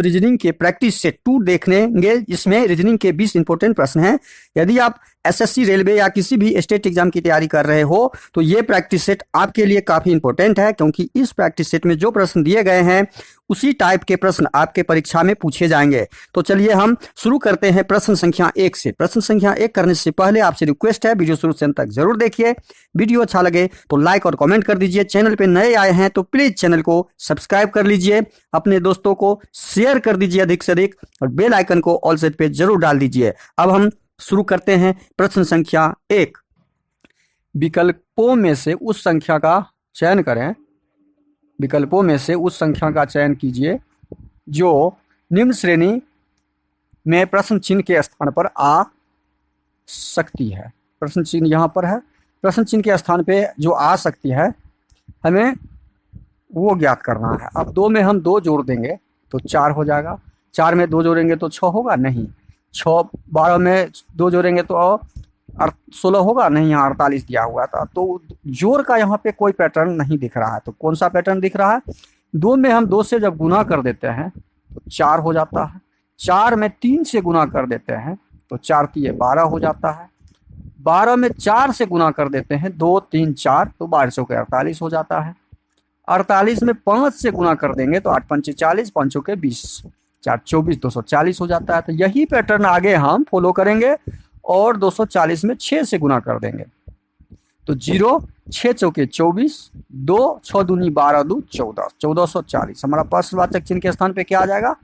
Reasoning के practice set 2 देखेंगे, जिसमें रीजनिंग के 20 इंपॉर्टेंट प्रश्न हैं। यदि आप एसएससी, रेलवे या किसी भी स्टेट एग्जाम की तैयारी कर रहे हो तो ये प्रैक्टिस सेट आपके लिए काफी इंपॉर्टेंट है, क्योंकि इस प्रैक्टिस सेट में जो प्रश्न दिए गए हैं उसी टाइप के प्रश्न आपके परीक्षा में पूछे जाएंगे। तो चलिए हम शुरू करते हैं प्रश्न संख्या 1 से। प्रश्न संख्या 1 करने से पहले आपसे रिक्वेस्ट है, वीडियो शुरू से अंत तक जरूर देखिए। वीडियो अच्छा लगे तो लाइक और कमेंट कर दीजिए। चैनल पे नए आए हैं तो प्लीज चैनल को सब्सक्राइब कर लीजिए, अपने दोस्तों को शेयर कर दीजिए अधिक से अधिक, और बेल आइकन को ऑल सेट पे जरूर डाल दीजिए। अब हम शुरू करते हैं प्रश्न संख्या 1। विकल्पों में से उस संख्या का चयन करें, विकल्पों में से उस संख्या का चयन कीजिए जो निम्न श्रेणी में प्रश्न चिन्ह के स्थान पर आ सकती है। प्रश्न चिन्ह यहाँ पर है, प्रश्न चिन्ह के स्थान पे जो आ सकती है हमें वो ज्ञात करना है। अब 2 में हम 2 जोड़ देंगे तो 4 हो जाएगा, 4 में 2 जोड़ेंगे तो 6 होगा नहीं, 6 12 में 2 जोड़ेंगे तो 16 होगा नहीं, यहाँ 48 दिया हुआ था। तो जोड़ का यहाँ पे कोई पैटर्न नहीं दिख रहा है। तो कौन सा पैटर्न दिख रहा है? 2 में हम 2 से जब गुना कर देते हैं तो 4 हो जाता है, 4 में 3 से गुना कर देते हैं तो 4 3 12 हो जाता है, 12 में 4 से गुना कर देते हैं 2 3 4 तो 12 के 48 हो जाता है, 48 में 5 से गुना कर देंगे तो 8 5 40, 5 के 20, 4 24 240 हो जाता है। तो यही पैटर्न आगे हम फॉलो करेंगे और 240 में 6 से गुना कर देंगे तो 0 6 चौके 24, 2 6 दूनी 12 2 14, 1440। हमारा प्रश्नवाचक चिन्ह के स्थान पे क्या आ जाएगा?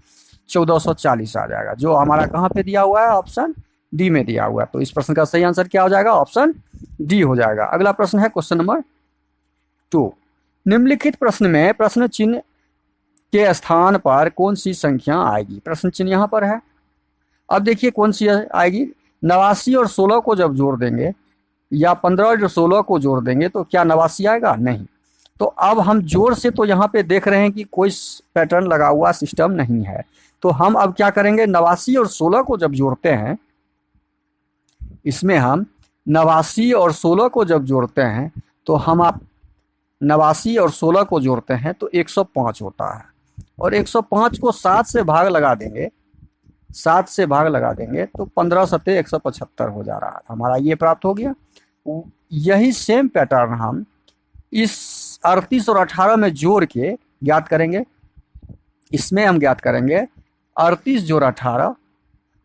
1440 आ जाएगा, जो हमारा कहाँ पे दिया हुआ है? ऑप्शन डी में दिया हुआ है। तो इस प्रश्न का सही आंसर क्या हो जाएगा? ऑप्शन डी हो जाएगा। अगला प्रश्न है क्वेश्चन नंबर 2। निम्नलिखित प्रश्न में प्रश्न चिन्ह के स्थान पर कौन सी संख्या आएगी? प्रश्न चिन्ह यहाँ पर है। अब देखिए कौन सी आएगी। 89 और 16 को जब जोड़ देंगे या 15 और 16 को जोड़ देंगे तो क्या 89 आएगा? नहीं। तो अब हम जोड़ से तो यहाँ पे देख रहे हैं कि कोई पैटर्न लगा हुआ सिस्टम नहीं है। तो हम अब क्या करेंगे? 89 और 16 को जब जोड़ते हैं, इसमें हम 89 और 16 को जब जोड़ते हैं तो हम आप 89 और 16 को जोड़ते हैं तो 105 होता है, और 105 को 7 से भाग लगा देंगे, 7 से भाग लगा देंगे तो 15 सत्ते 175 हो जा रहा है। हमारा ये प्राप्त हो गया। यही सेम पैटर्न हम इस 38 और 18 में जोड़ के ज्ञात करेंगे। इसमें हम ज्ञात करेंगे 38 जोड़ 18,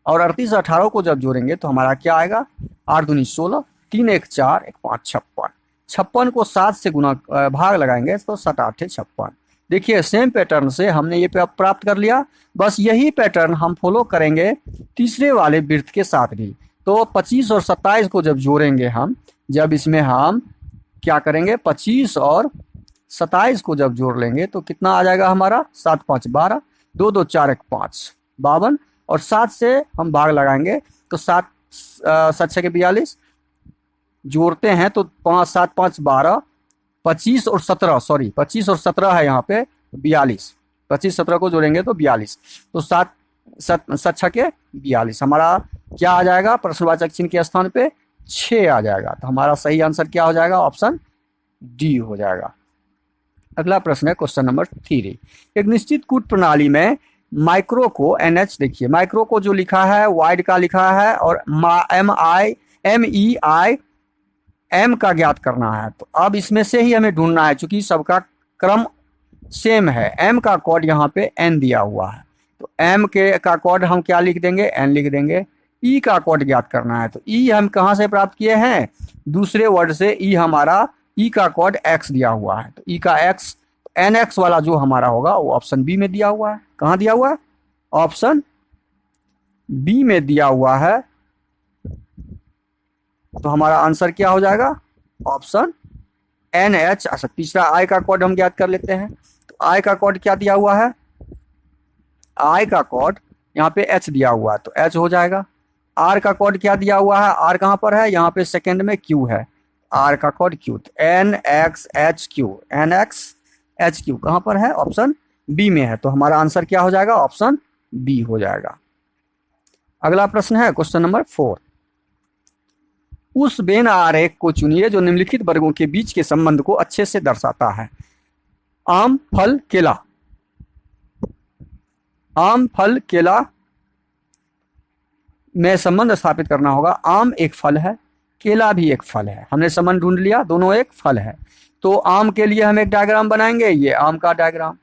और 38 18 को जब जोड़ेंगे तो हमारा क्या आएगा? 8 दूनी 16, 3 1 4 1 5 56, 56 को 7 से गुना भाग लगाएंगे तो 7 8 56। देखिए सेम पैटर्न से हमने ये प्राप्त कर लिया। बस यही पैटर्न हम फॉलो करेंगे तीसरे वाले वृत्त के साथ भी। तो 25 और 27 को जब जोड़ेंगे हम, जब इसमें हम क्या करेंगे? 25 और 27 को जब जोड़ लेंगे तो कितना आ जाएगा हमारा? 7 5 12, 2 2 4 1 5 52, और 7 से हम भाग लगाएंगे तो 7 7 6 42 जोड़ते हैं तो 5 7 5 12, 25 और 17 सॉरी 25 और 17 है यहाँ पे 42, 25 17 को जोड़ेंगे तो 42, तो 7 7 6 42 हमारा क्या आ जाएगा? प्रश्नवाचक चिन्ह के स्थान पे 6 आ जाएगा। तो हमारा सही आंसर क्या हो जाएगा? ऑप्शन डी हो जाएगा। अगला प्रश्न है क्वेश्चन नंबर 3। एक निश्चित कूट प्रणाली में माइक्रो को NH, देखिए माइक्रो को जो लिखा है वाइड का लिखा है, और MEI का ज्ञात करना है। तो अब इसमें से ही हमें ढूंढना है, क्योंकि सबका क्रम सेम है। M का कोड यहाँ पे N दिया हुआ है, तो M का कोड हम क्या लिख देंगे? N लिख देंगे। E का कोड ज्ञात करना है, तो E हम कहाँ से प्राप्त किए हैं? दूसरे वर्ड से। E हमारा E का कोड X दिया हुआ है, तो E का X, NX वाला जो हमारा होगा वो ऑप्शन बी में दिया हुआ है। कहाँ दिया हुआ है? ऑप्शन बी में दिया हुआ है। तो हमारा आंसर क्या हो जाएगा? Option NH। अच्छा, तीसरा I का कोड हम ज्ञात कर लेते हैं। तो I का कोड क्या दिया हुआ है? I का कोड यहाँ पे H दिया हुआ है, तो H हो जाएगा। R का कोड क्या दिया हुआ है? R कहाँ पर है? यहाँ पे सेकंड में Q है, R का कोड Q, तो NXHQ, NXHQ कहाँ पर है? ऑप्शन बी में है। तो हमारा आंसर क्या हो जाएगा? ऑप्शन बी हो जाएगा। अगला प्रश्न है क्वेश्चन नंबर 4। उस वेन आरेख को चुनिए जो निम्नलिखित वर्गों के बीच के संबंध को अच्छे से दर्शाता है। आम, फल, केला। आम, फल, केला में संबंध स्थापित करना होगा। आम एक फल है, केला भी एक फल है, हमने संबंध ढूंढ लिया, दोनों एक फल है। तो आम के लिए हम एक डायग्राम बनाएंगे, ये आम का डायग्राम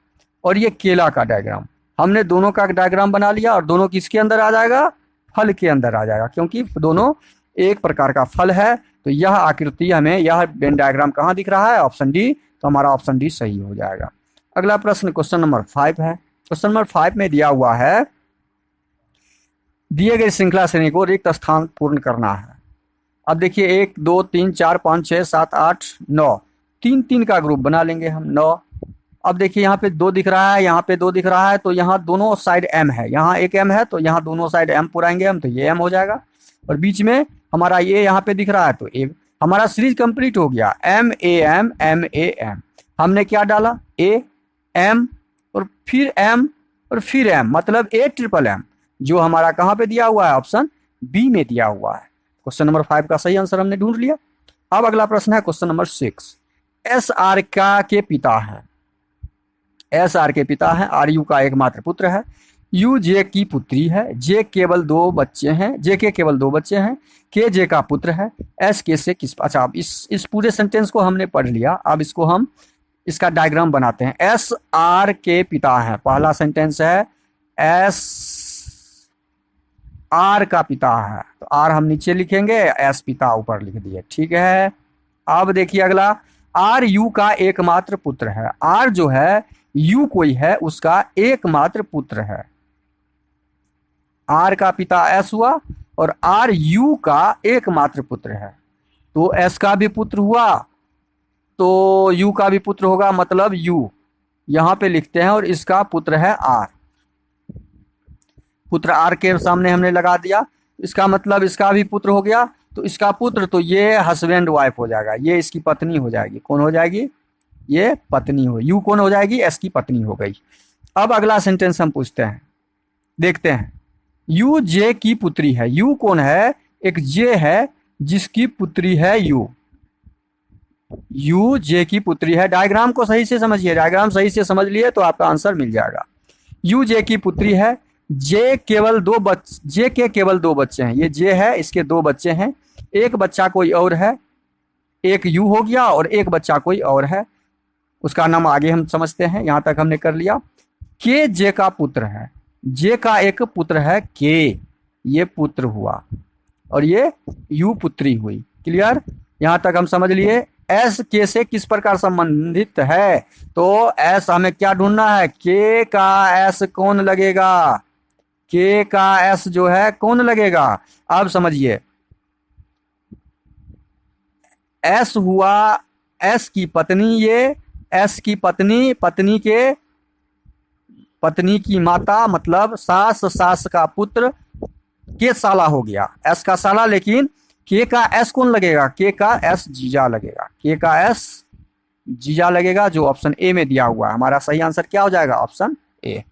और ये केला का डायग्राम। हमने दोनों का डायग्राम बना लिया और दोनों किसके अंदर आ जाएगा, फल के अंदर आ जाएगा, क्योंकि दोनों एक प्रकार का फल है। तो यह आकृति हमें, यह वेन डायग्राम कहाँ दिख रहा है, ऑप्शन डी। तो हमारा ऑप्शन डी सही हो जाएगा। अगला प्रश्न क्वेश्चन नंबर 5 है। क्वेश्चन नंबर 5 में दिया हुआ है, दिए गए श्रृंखला श्रेणी को रिक्त स्थान पूर्ण करना है। अब देखिए 1 2 3 4 5 6 7 8 9, 3 3 का ग्रुप बना लेंगे हम 9। अब देखिए यहाँ पे 2 दिख रहा है, यहाँ पे 2 दिख रहा है, तो यहाँ दोनों साइड m है, यहाँ एक m है, तो यहाँ दोनों साइड m पुराएंगे हम, तो ये m हो जाएगा। और बीच में हमारा ये यहाँ पे दिख रहा है, तो ए, हमारा सीरीज कंप्लीट हो गया, m a m m a m। हमने क्या डाला, a m और फिर m और फिर m, मतलब a ट्रिपल m, जो हमारा कहाँ पे दिया हुआ है, ऑप्शन बी में दिया हुआ है। क्वेश्चन नंबर 5 का सही आंसर हमने ढूंढ लिया। अब अगला प्रश्न है क्वेश्चन नंबर 6। एस आर का के पिता है, एस आर के पिता है, आर यू का एकमात्र पुत्र है, यू जे की पुत्री है, जे केवल 2 बच्चे हैं, जे के केवल 2 बच्चे हैं, के जे का पुत्र है, एस के से किस, अच्छा अब इस पूरे सेंटेंस को हमने पढ़ लिया। अब इसको हम इसका डायग्राम बनाते हैं। एस आर के पिता है, पहला सेंटेंस है एस आर का पिता है, तो आर हम नीचे लिखेंगे, एस पिता ऊपर लिख दिए, ठीक है। अब देखिए अगला, आर यू का एकमात्र पुत्र है। आर जो है, यू कोई है, उसका एकमात्र पुत्र है। आर का पिता एस हुआ और आर यू का एकमात्र पुत्र है, तो एस का भी पुत्र हुआ तो यू का भी पुत्र होगा, मतलब यू यहां पे लिखते हैं और इसका पुत्र है आर। पुत्र आर के सामने हमने लगा दिया, इसका मतलब इसका भी पुत्र हो गया, तो इसका पुत्र, तो ये हस्बैंड वाइफ हो जाएगा, ये इसकी पत्नी हो जाएगी। कौन हो जाएगी, ये पत्नी हो, यू कौन हो जाएगी, एस की पत्नी हो गई। अब अगला सेंटेंस हम पूछते हैं, देखते हैं। यू जे की पुत्री है, यू कौन है, एक जे है जिसकी पुत्री है यू, यू जे की पुत्री है। डायग्राम को सही से समझिए, डायग्राम सही से समझ लिए तो आपका आंसर मिल जाएगा। यू जे की पुत्री है, जे केवल 2 बच्चे, जे के केवल 2 बच्चे हैं, ये जे है, इसके 2 बच्चे हैं, एक बच्चा कोई और है, एक यू हो गया और एक बच्चा कोई और है, उसका नाम आगे हम समझते हैं, यहां तक हमने कर लिया। के जे का पुत्र है, जे का एक पुत्र है के, ये पुत्र हुआ और ये यू पुत्री हुई। क्लियर, यहां तक हम समझ लिए। एस के से किस प्रकार संबंधित है, तो एस हमें क्या ढूंढना है, के का एस कौन लगेगा, के का एस जो है कौन लगेगा। अब समझिए, एस हुआ एस की पत्नी, ये एस की पत्नी, पत्नी की माता, मतलब सास, सास का पुत्र, के साला हो गया, एस का साला। लेकिन के का एस कौन लगेगा, के का एस जीजा लगेगा, के का एस जीजा लगेगा, जो ऑप्शन ए में दिया हुआ है। हमारा सही आंसर क्या हो जाएगा, ऑप्शन ए।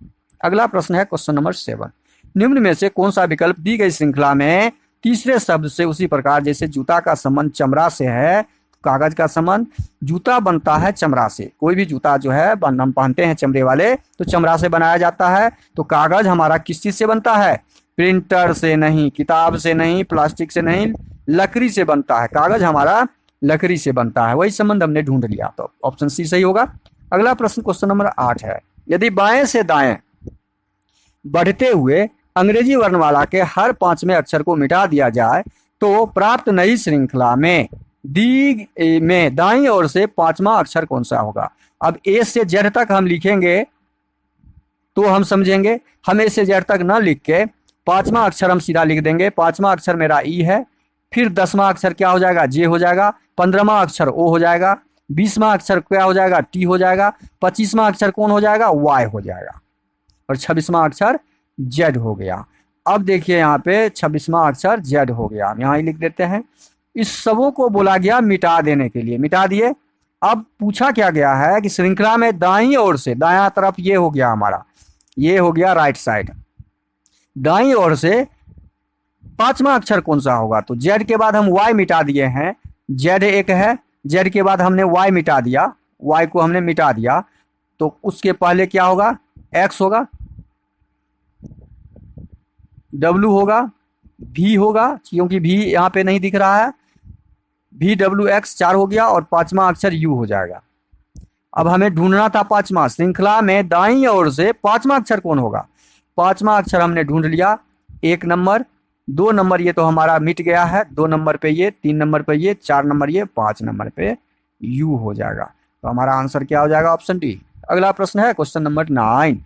अगला प्रश्न है क्वेश्चन नंबर 7। निम्न में से कौन सा विकल्प दी गई श्रृंखला में तीसरे शब्द से उसी प्रकार, जैसे जूता का संबंध चमड़ा से है, कागज का संबंध, जूता बनता है चमड़ा से, कोई भी जूता जो है हम पहनते हैं चमड़े वाले, तो चमड़ा से बनाया जाता है। तो कागज हमारा किस चीज से बनता है, प्रिंटर से नहीं, किताब से नहीं, प्लास्टिक से नहीं, लकड़ी से बनता है, कागज हमारा लकड़ी से बनता है। वही संबंध हमने ढूंढ लिया, तो ऑप्शन सी सही होगा। अगला प्रश्न क्वेश्चन नंबर 8 है। यदि बाएं से दाएं बढ़ते हुए अंग्रेजी वर्णमाला के हर 5वें अक्षर को मिटा दिया जाए तो प्राप्त नई श्रृंखला में दी में दाईं ओर से 5वां अक्षर कौन सा होगा। अब ए से जेड तक हम लिखेंगे तो हम समझेंगे, हम ए से जेड तक ना लिख के 5वां अक्षर हम सीधा लिख देंगे। 5वां अक्षर मेरा ई है, फिर 10वां अक्षर क्या हो जाएगा, जे हो जाएगा, 15वां अक्षर ओ हो जाएगा, 20वां अक्षर क्या हो जाएगा, टी हो जाएगा, 25वां अक्षर कौन हो जाएगा, वाई हो जाएगा, और 26वां अक्षर जेड हो गया। अब देखिए यहाँ पे 26वां अक्षर जेड हो गया, हम यहाँ ही लिख देते हैं। इस सबों को बोला गया मिटा देने के लिए, मिटा दिए। अब पूछा क्या गया है कि श्रृंखला में दाईं ओर से, दायां तरफ ये हो गया हमारा, ये हो गया राइट साइड, दाईं ओर से 5वां अक्षर कौन सा होगा। तो जेड के बाद हम वाई मिटा दिए हैं, जेड एक है, जेड के बाद हमने वाई मिटा दिया, वाई को हमने मिटा दिया, तो उसके पहले क्या होगा, एक्स होगा। डब्लू होगा, भी होगा क्योंकि भी यहाँ पे नहीं दिख रहा है, भी डब्ल्यू एक्स 4 हो गया और पांचवा अक्षर यू हो जाएगा। अब हमें ढूंढना था पांचवा, श्रृंखला में दाईं ओर से पांचवा अक्षर कौन होगा। पांचवा अक्षर हमने ढूंढ लिया, 1 नंबर, 2 नंबर ये तो हमारा मिट गया है, 2 नंबर पे ये, 3 नंबर पे ये, 4 नंबर ये, 5 नंबर पे यू हो जाएगा। तो हमारा आंसर क्या हो जाएगा, ऑप्शन डी। अगला प्रश्न है क्वेश्चन नंबर 9।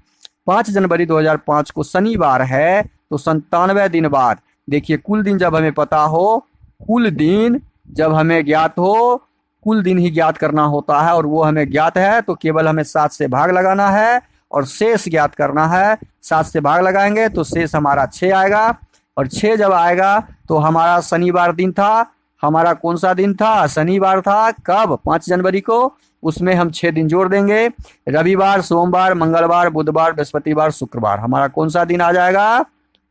5 जनवरी 2005 को शनिवार है, तो 97 दिन बाद, देखिए कुल दिन जब हमें पता हो, कुल दिन जब हमें ज्ञात हो, कुल दिन ही ज्ञात करना होता है और वो हमें ज्ञात है, तो केवल हमें 7 से भाग लगाना है और शेष ज्ञात करना है। 7 से भाग लगाएंगे तो शेष हमारा 6 आएगा, और 6 जब आएगा तो हमारा शनिवार दिन था, हमारा कौन सा दिन था, शनिवार था। कब, 5 जनवरी को। उसमें हम 6 दिन जोड़ देंगे, रविवार, सोमवार, मंगलवार, बुधवार, बृहस्पतिवार, शुक्रवार। हमारा कौन सा दिन आ जाएगा,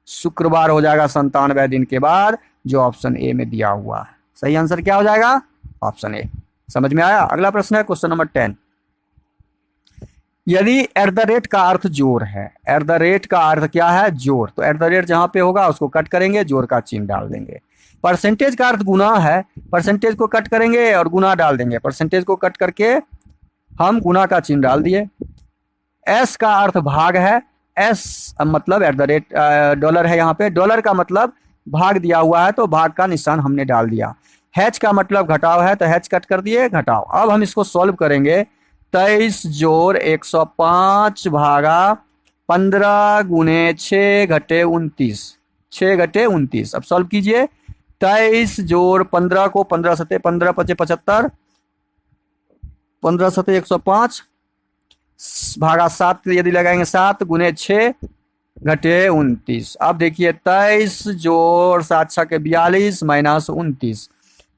शुक्रवार हो जाएगा 97 दिन के बाद, जो ऑप्शन ए में दिया हुआ है। सही आंसर क्या हो जाएगा, ऑप्शन ए। समझ में आया। अगला प्रश्न है क्वेश्चन नंबर 10। यदि एट द रेट का अर्थ जोड़ है, एट द रेट का अर्थ क्या है, जोड़, तो एट द रेट जहां पे होगा उसको कट करेंगे, जोड़ का चिन्ह डाल देंगे। परसेंटेज का अर्थ गुना है, परसेंटेज को कट करेंगे और गुना डाल देंगे। परसेंटेज को कट करके हम गुना का चिन्ह डाल दिए। एस का अर्थ भाग है, एस मतलब एट द रेट डॉलर है, यहाँ पे डॉलर का मतलब भाग दिया हुआ है, तो भाग का निशान हमने डाल दिया। हैच का मतलब घटाव है, तो हैच कट कर दिए, घटाव। अब हम इसको सॉल्व करेंगे। 23 जोड़ 105 भागा 15 गुने 6 घटे 29, 6 घटे 29। अब सॉल्व कीजिए। 23 जोड़ 15 को 15 सते 15 पचे 75, 15 सते 105 भागा 7 यदि लगाएंगे 7 गुने 6 घटे 29। अब देखिए 23 जोड़ 7 छके 42 माइनस 29,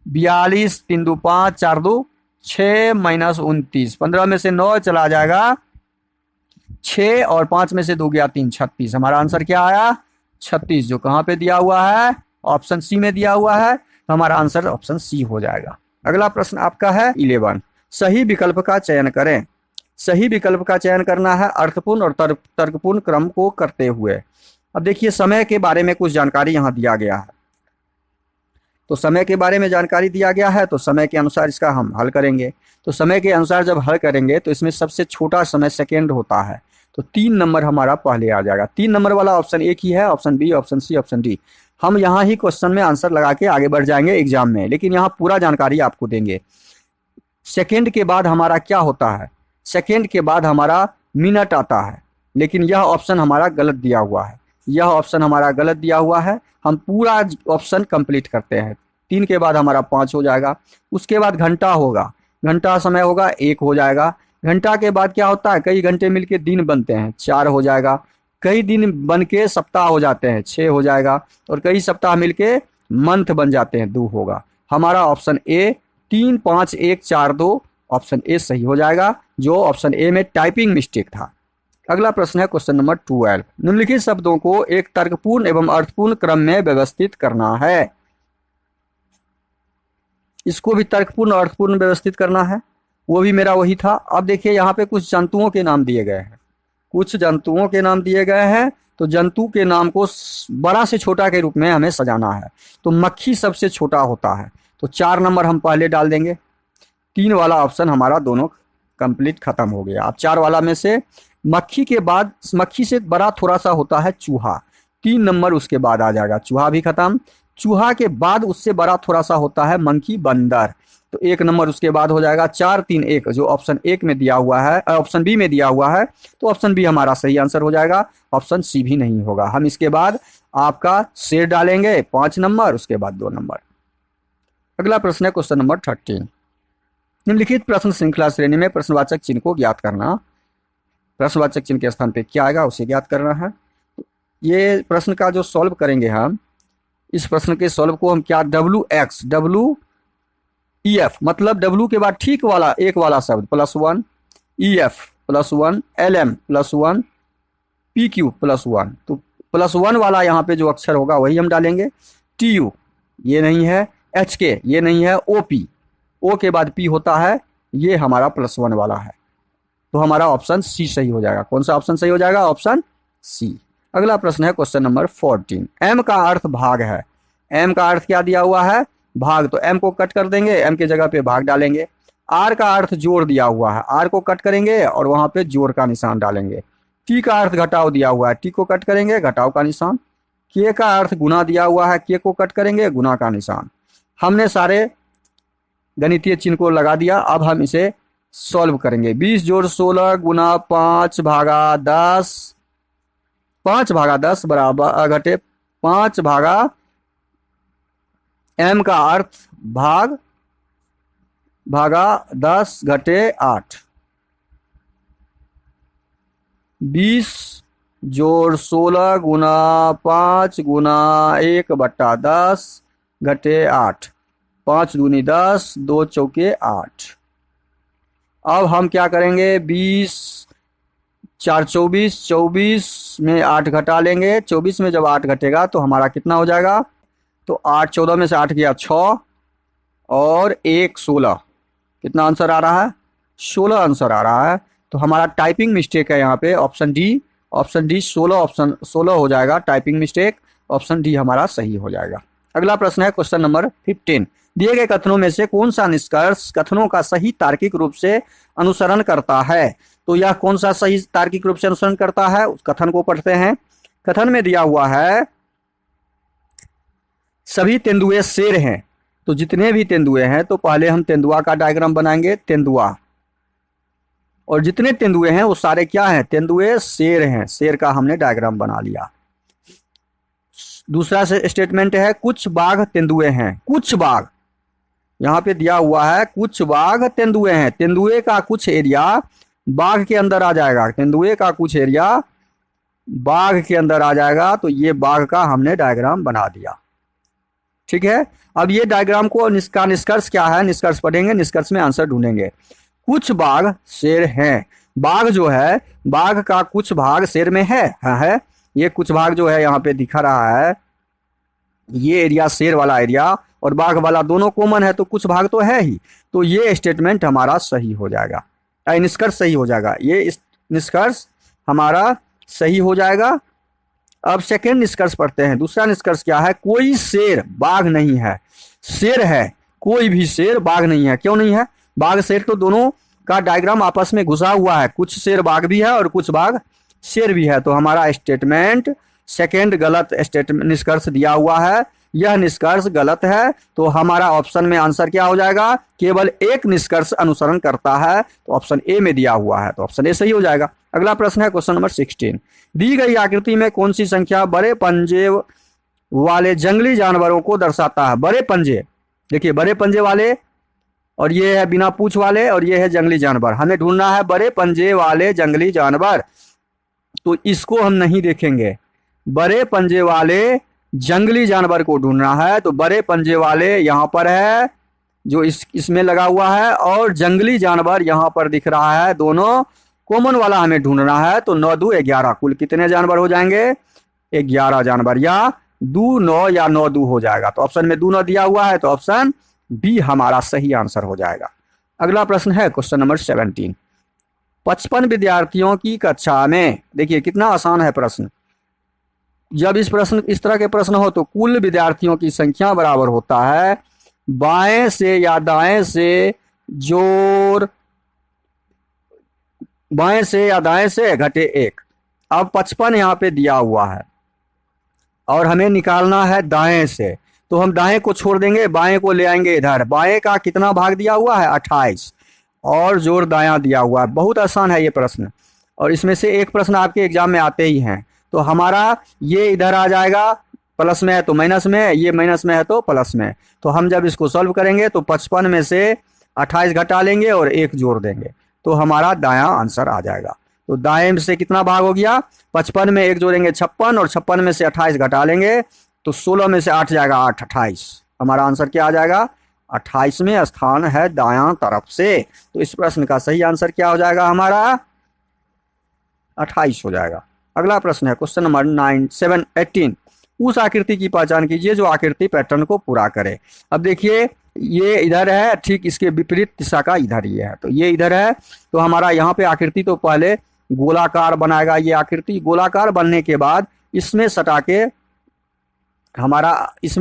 42 3 2 5 4 2 6 माइनस 29, 15 में से 9 चला जाएगा, 6 और 5 में से 2 गया 3, 36। हमारा आंसर क्या आया, 36, जो कहाँ पे दिया हुआ है, ऑप्शन सी में दिया हुआ है। तो हमारा आंसर ऑप्शन सी हो जाएगा। अगला प्रश्न आपका है 11। सही विकल्प का चयन करें। सही विकल्प का चयन करना है अर्थपूर्ण और तर्कपूर्ण क्रम को करते हुए। अब देखिए समय के बारे में कुछ जानकारी यहाँ दिया गया है, तो समय के बारे में जानकारी दिया गया है, तो समय के अनुसार इसका हम हल करेंगे। तो समय के अनुसार जब हल करेंगे तो इसमें सबसे छोटा समय सेकेंड होता है, तो 3 नंबर हमारा पहले आ जाएगा। 3 नंबर वाला ऑप्शन एक ही है, option B, option C, option D. हम यहाँ ही क्वेश्चन में आंसर लगा के आगे बढ़ जाएंगे एग्जाम में, लेकिन यहाँ पूरा जानकारी आपको देंगे। सेकेंड के बाद हमारा क्या होता है, सेकेंड के बाद हमारा मिनट आता है, लेकिन यह ऑप्शन हमारा गलत दिया हुआ है, यह ऑप्शन हमारा गलत दिया हुआ है। हम पूरा ऑप्शन कंप्लीट करते हैं। 3 के बाद हमारा 5 हो जाएगा, उसके बाद घंटा होगा, घंटा समय होगा 1 हो जाएगा। घंटा के बाद क्या होता है, कई घंटे मिलके दिन बनते हैं, 4 हो जाएगा। कई दिन बन के सप्ताह हो जाते हैं, 6 हो जाएगा। और कई सप्ताह मिलके मंथ बन जाते हैं, 2 होगा। हमारा ऑप्शन ए 3 5 1 4 2 ऑप्शन ए सही हो जाएगा, जो ऑप्शन ए में टाइपिंग मिस्टेक था। अगला प्रश्न है क्वेश्चन नंबर 12। निम्नलिखित शब्दों को एक तर्कपूर्ण एवं अर्थपूर्ण क्रम में व्यवस्थित करना है। इसको भी तर्कपूर्ण और अर्थपूर्ण व्यवस्थित करना है, वो भी मेरा वही था। अब देखिए यहाँ पे कुछ जंतुओं के नाम दिए गए हैं, कुछ जंतुओं के नाम दिए गए हैं, तो जंतु के नाम को बड़ा से छोटा के रूप में हमें सजाना है। तो मक्खी सबसे छोटा होता है, तो 4 नंबर हम पहले डाल देंगे। 3 वाला ऑप्शन हमारा दोनों कंप्लीट खत्म हो गया। अब 4 वाला में से मक्खी के बाद, मक्खी से बड़ा थोड़ा सा होता है चूहा, 3 नंबर उसके बाद आ जाएगा, चूहा भी खत्म। चूहा के बाद उससे बड़ा थोड़ा सा होता है मंकी, बंदर, तो 1 नंबर उसके बाद हो जाएगा। 4 3 1 जो ऑप्शन 1 में दिया हुआ है, ऑप्शन बी में दिया हुआ है, तो ऑप्शन बी हमारा सही आंसर हो जाएगा। ऑप्शन सी भी नहीं होगा। हम इसके बाद आपका शेर डालेंगे 5 नंबर, उसके बाद 2 नंबर। अगला प्रश्न है क्वेश्चन नंबर 13। निम्नलिखित प्रश्न श्रृंखला श्रेणी में प्रश्नवाचक चिन्ह को ज्ञात करना। प्रश्नवाचक चिन्ह के स्थान पे क्या आएगा उसे ज्ञात करना है। ये प्रश्न का जो सॉल्व करेंगे हम, इस प्रश्न के सॉल्व को हम क्या, WX WEF मतलब W के बाद ठीक वाला एक वाला शब्द +1, EF +1, LM +1, PQ +1, तो +1 वाला यहाँ पे जो अक्षर होगा वही हम डालेंगे। TU ये नहीं है, HK ये नहीं है, OP O के बाद P होता है, ये हमारा +1 वाला है। तो हमारा ऑप्शन सी सही हो जाएगा। कौन सा ऑप्शन सही हो जाएगा, ऑप्शन सी। अगला प्रश्न है क्वेश्चन नंबर 14। m का अर्थ भाग है। m का अर्थ क्या दिया हुआ है? भाग। तो m को कट कर देंगे, m की जगह पे भाग डालेंगे। r का अर्थ जोड़ दिया हुआ है, r को कट करेंगे और वहां पे जोड़ का निशान डालेंगे। t का अर्थ घटाव दिया हुआ है, t को कट करेंगे, घटाव का निशान। k का अर्थ गुना दिया हुआ है, k को कट करेंगे, गुना का निशान। हमने सारे गणितीय चिन्ह को लगा दिया। अब हम इसे सॉल्व करेंगे। 20 जोड़ 16 गुना 5 भागा 10, 5 भागा 10 बराबर घटे 5 भागा m का अर्थ भाग भागा 10 घटे 8। 20 जोड़ 16 गुना 5 गुना 1 बट्टा 10 घटे 8। 5 दूनी 10, 2 चौके 8। अब हम क्या करेंगे? 20 4 24, 24 में 8 घटा लेंगे। 24 में जब 8 घटेगा तो हमारा कितना हो जाएगा? तो 8 14 में से 8 गया 6 और 1 16। कितना आंसर आ रहा है? 16 आंसर आ रहा है। तो हमारा टाइपिंग मिस्टेक है यहाँ पे, option D. Option D 16, option 16 हो जाएगा टाइपिंग मिस्टेक। ऑप्शन डी हमारा सही हो जाएगा। अगला प्रश्न है क्वेश्चन नंबर 15। दिए गए कथनों में से कौन सा निष्कर्ष कथनों का सही तार्किक रूप से अनुसरण करता है? तो यह कौन सा सही तार्किक रूप से अनुसरण करता है, उस कथन को पढ़ते हैं। कथन में दिया हुआ है सभी तेंदुए शेर हैं। तो जितने भी तेंदुए हैं तो पहले हम तेंदुआ का डायग्राम बनाएंगे, तेंदुआ। और जितने तेंदुए हैं वो सारे क्या हैं? तेंदुए शेर हैं। शेर का हमने डायग्राम बना लिया। दूसरा से स्टेटमेंट है कुछ बाघ तेंदुए हैं। कुछ बाघ यहाँ पे दिया हुआ है, कुछ बाघ तेंदुए हैं। तेंदुए का कुछ एरिया बाघ के अंदर आ जाएगा। तेंदुए का कुछ एरिया बाघ के अंदर आ जाएगा। तो ये बाघ का हमने डायग्राम बना दिया। ठीक है। अब ये डायग्राम को निष्कर्ष क्या है? निष्कर्ष पढ़ेंगे, निष्कर्ष में आंसर ढूंढेंगे। कुछ बाघ शेर हैं। बाघ जो है, बाघ का कुछ भाग शेर में है। हाँ है। ये कुछ भाग जो है यहाँ पे दिखा रहा है, ये एरिया शेर वाला एरिया और बाघ वाला दोनों कॉमन है, तो कुछ भाग तो है ही। तो ये स्टेटमेंट हमारा सही हो जाएगा, निष्कर्ष सही हो जाएगा। ये निष्कर्ष हमारा सही हो जाएगा। अब सेकेंड निष्कर्ष पढ़ते हैं। दूसरा निष्कर्ष क्या है? कोई शेर बाघ नहीं है। शेर है, कोई भी शेर बाघ नहीं है। क्यों नहीं है? बाघ शेर तो दोनों का डायग्राम आपस में घुसा हुआ है। कुछ शेर बाघ भी है और कुछ बाघ शेर भी है। तो हमारा स्टेटमेंट सेकेंड गलत स्टेटमेंट निष्कर्ष दिया हुआ है, यह निष्कर्ष गलत है। तो हमारा ऑप्शन में आंसर क्या हो जाएगा? केवल एक निष्कर्ष अनुसरण करता है, तो ऑप्शन ए में दिया हुआ है, तो ऑप्शन ए सही हो जाएगा। अगला प्रश्न है क्वेश्चन नंबर 16। दी गई आकृति में कौन सी संख्या बड़े पंजे वाले जंगली जानवरों को दर्शाता है? बड़े पंजे, देखिए बड़े पंजे वाले, और ये है बिना पूंछ वाले, और ये है जंगली जानवर। हमें ढूंढना है बड़े पंजे वाले जंगली जानवर। तो इसको हम नहीं देखेंगे, बड़े पंजे वाले जंगली जानवर को ढूंढना है। तो बड़े पंजे वाले यहाँ पर है जो इसमें लगा हुआ है, और जंगली जानवर यहाँ पर दिख रहा है। दोनों कॉमन वाला हमें ढूंढना है। तो 9 2 11, कुल कितने जानवर हो जाएंगे? 11 जानवर, या 2 9 या 9 2 हो जाएगा। तो ऑप्शन में 2 9 दिया हुआ है, तो ऑप्शन बी हमारा सही आंसर हो जाएगा। अगला प्रश्न है क्वेश्चन नंबर 17। 55 विद्यार्थियों की कक्षा में, देखिए कितना आसान है प्रश्न। जब इस तरह के प्रश्न हो तो कुल विद्यार्थियों की संख्या बराबर होता है बाएं से या दाएं से जोड़, बाएं से या दाएं से घटे 1। अब 55 यहाँ पे दिया हुआ है और हमें निकालना है दाएं से, तो हम दाएं को छोड़ देंगे, बाएं को ले आएंगे इधर। बाएं का कितना भाग दिया हुआ है? 28, और जोड़ दायां दिया हुआ है। बहुत आसान है ये प्रश्न, और इसमें से एक प्रश्न आपके एग्जाम में आते ही हैं। तो हमारा ये इधर आ जाएगा, प्लस में है तो माइनस में, ये माइनस में है तो प्लस में। तो हम जब इसको सॉल्व करेंगे तो 55 में से 28 घटा लेंगे और 1 जोड़ देंगे, तो हमारा दायां आंसर आ जाएगा। तो दाएं से कितना भाग हो गया? 55 में 1 जोड़ेंगे 56, और 56 में से 28 घटा लेंगे तो 16 में से 8 जाएगा 8, 28। हमारा आंसर क्या आ जाएगा? 28वें स्थान है दायां तरफ से। तो इस प्रश्न का सही आंसर क्या हो जाएगा? हमारा 28 हो जाएगा। अगला प्रश्न है क्वेश्चन नंबर 18। उस आकृति की पहचान कीजिए जो आकृति पैटर्न को पूरा करे। अब देखिए ये इधर है, ठीक इसके विपरीत दिशा का इधर ये है, तो ये इधर है। तो हमारा यहाँ पे आकृति तो पहले गोलाकार बनाएगा। ये आकृति गोलाकार बनने के बाद इसमें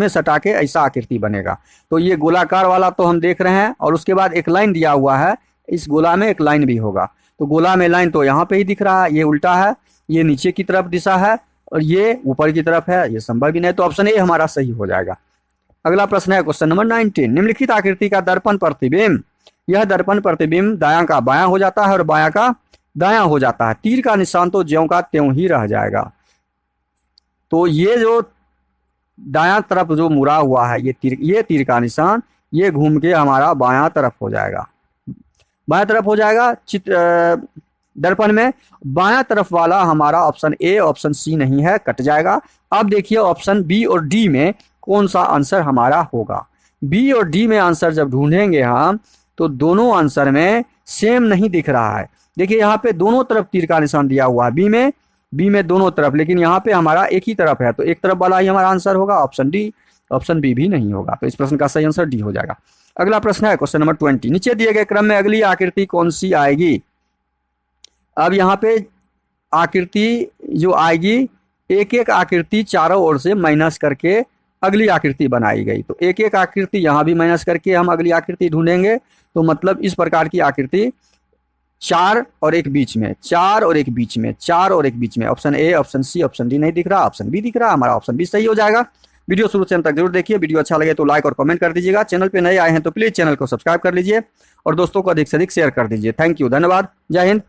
सटा के ऐसा आकृति बनेगा। तो ये गोलाकार वाला तो हम देख रहे हैं, और उसके बाद एक लाइन दिया हुआ है, इस गोला में एक लाइन भी होगा। तो गोला में लाइन तो यहाँ पे ही दिख रहा है, ये उल्टा है, ये नीचे की तरफ दिशा है और ये ऊपर की तरफ है, ये संभव ही नहीं। तो ऑप्शन ए हमारा सही हो जाएगा। अगला प्रश्न है क्वेश्चन नंबर 19। निम्नलिखित आकृति का दर्पण प्रतिबिंब, यह दर्पण प्रतिबिंब दायां का बायां हो जाता है और बायां का दायां हो जाता है। तीर का निशान तो ज्यों का त्यों ही रह जाएगा। तो ये जो दायां तरफ जो मुड़ा हुआ है, ये तीर का निशान, ये घूम के हमारा बायां तरफ हो जाएगा, बायां तरफ हो जाएगा। दर्पण में बायां तरफ वाला हमारा ऑप्शन ए, ऑप्शन सी नहीं है, कट जाएगा। अब देखिए ऑप्शन बी और डी में कौन सा आंसर हमारा होगा। बी और डी में आंसर जब ढूंढेंगे हम, तो दोनों आंसर में सेम नहीं दिख रहा है। देखिए यहाँ पे दोनों तरफ तीर का निशान दिया हुआ है, बी में दोनों तरफ, लेकिन यहाँ पे हमारा एक ही तरफ है, तो एक तरफ वाला ही हमारा आंसर होगा, ऑप्शन डी। ऑप्शन बी भी नहीं होगा, तो इस प्रश्न का सही आंसर डी हो जाएगा। अगला प्रश्न है क्वेश्चन नंबर 20। नीचे दिए गए क्रम में अगली आकृति कौन सी आएगी। अब यहाँ पे आकृति जो आएगी, एक एक आकृति चारों ओर से माइनस करके अगली आकृति बनाई गई। तो एक एक आकृति यहाँ भी माइनस करके हम अगली आकृति ढूंढेंगे। तो मतलब इस प्रकार की आकृति 4 और एक बीच में, 4 और एक बीच में, 4 और एक बीच में। Option A, option C, option D नहीं दिख रहा, ऑप्शन बी दिख रहा, हमारा ऑप्शन बी सही हो जाएगा। वीडियो शुरू से अंत तक जरूर देखिए। वीडियो अच्छा लगे तो लाइक और कमेंट कर दीजिएगा। चैनल पे नए आए हैं तो प्लीज चैनल को सब्सक्राइब कर लीजिए और दोस्तों को अधिक से अधिक शेयर कर दीजिए। थैंक यू, धन्यवाद, जय हिंद।